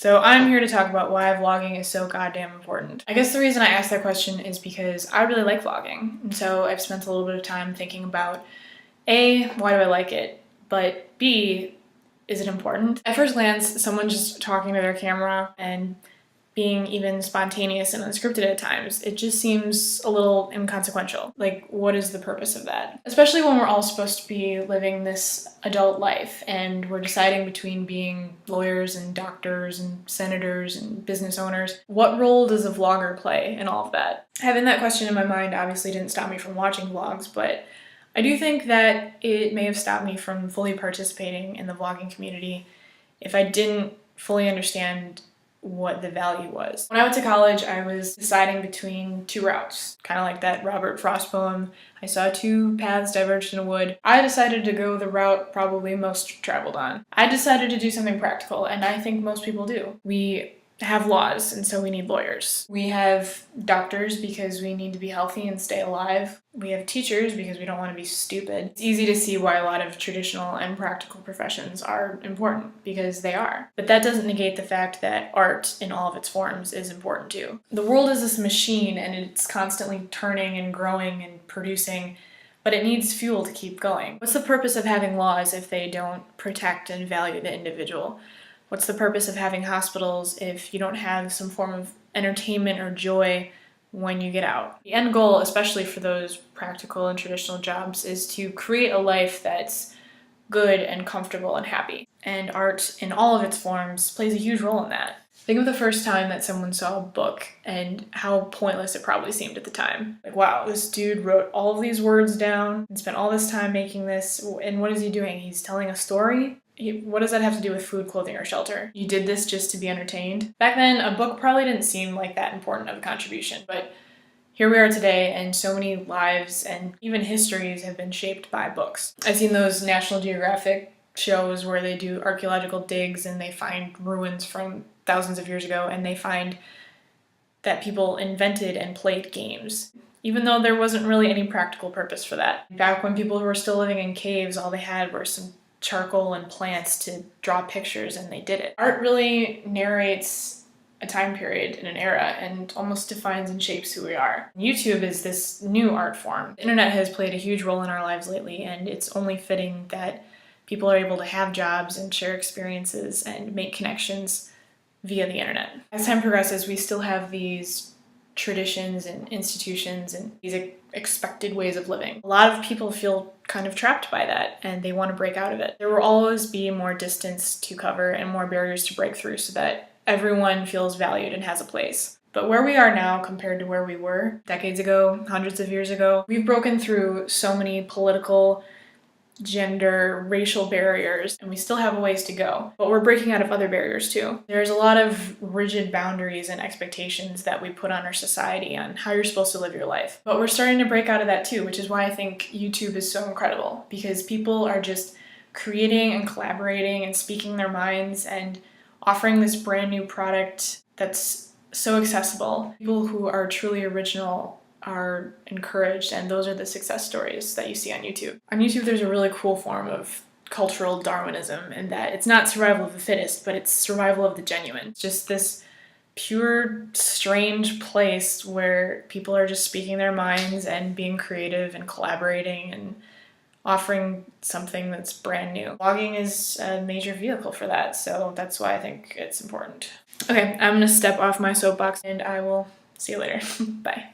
So I'm here to talk about why vlogging is so goddamn important. I guess the reason I asked that question is because I really like vlogging. And so I've spent a little bit of time thinking about A, why do I like it? But B, is it important? At first glance, someone just talking to their camera and being even spontaneous and unscripted at times, it just seems a little inconsequential. Like, what is the purpose of that? Especially when we're all supposed to be living this adult life and we're deciding between being lawyers and doctors and senators and business owners. What role does a vlogger play in all of that? Having that question in my mind obviously didn't stop me from watching vlogs, but I do think that it may have stopped me from fully participating in the vlogging community if I didn't fully understand what the value was. When I went to college, I was deciding between two routes, kind of like that Robert Frost poem, I saw two paths diverged in a wood. I decided to go the route probably most traveled on. I decided to do something practical, and I think most people do. We have laws, and so we need lawyers. We have doctors because we need to be healthy and stay alive. We have teachers because we don't want to be stupid. It's easy to see why a lot of traditional and practical professions are important, because they are. But that doesn't negate the fact that art in all of its forms is important too. The world is this machine, and it's constantly turning and growing and producing, but it needs fuel to keep going. What's the purpose of having laws if they don't protect and value the individual? What's the purpose of having hospitals if you don't have some form of entertainment or joy when you get out? The end goal, especially for those practical and traditional jobs, is to create a life that's good and comfortable and happy. And art in all of its forms plays a huge role in that. Think of the first time that someone saw a book and how pointless it probably seemed at the time. Like, wow, this dude wrote all of these words down and spent all this time making this, and what is he doing? He's telling a story? What does that have to do with food, clothing, or shelter? You did this just to be entertained? Back then, a book probably didn't seem like that important of a contribution, but here we are today, and so many lives and even histories have been shaped by books. I've seen those National Geographic shows where they do archaeological digs and they find ruins from thousands of years ago, and they find that people invented and played games, even though there wasn't really any practical purpose for that. Back when people were still living in caves, all they had were some charcoal and plants to draw pictures, and they did it. Art really narrates a time period in an era and almost defines and shapes who we are. YouTube is this new art form. The internet has played a huge role in our lives lately, and it's only fitting that people are able to have jobs and share experiences and make connections via the internet. As time progresses, we still have these traditions and institutions and these expected ways of living. A lot of people feel kind of trapped by that, and they want to break out of it. There will always be more distance to cover and more barriers to break through so that everyone feels valued and has a place. But where we are now compared to where we were decades ago, hundreds of years ago, we've broken through so many political, gender, racial barriers, and we still have a ways to go. But we're breaking out of other barriers too. There's a lot of rigid boundaries and expectations that we put on our society on how you're supposed to live your life. But we're starting to break out of that too, which is why I think YouTube is so incredible, because people are just creating and collaborating and speaking their minds and offering this brand new product that's so accessible. People who are truly original are encouraged, and those are the success stories that you see on YouTube. On YouTube, there's a really cool form of cultural Darwinism in that it's not survival of the fittest, but it's survival of the genuine. It's just this pure, strange place where people are just speaking their minds and being creative and collaborating and offering something that's brand new. Vlogging is a major vehicle for that, so that's why I think it's important. Okay, I'm gonna step off my soapbox and I will see you later. Bye.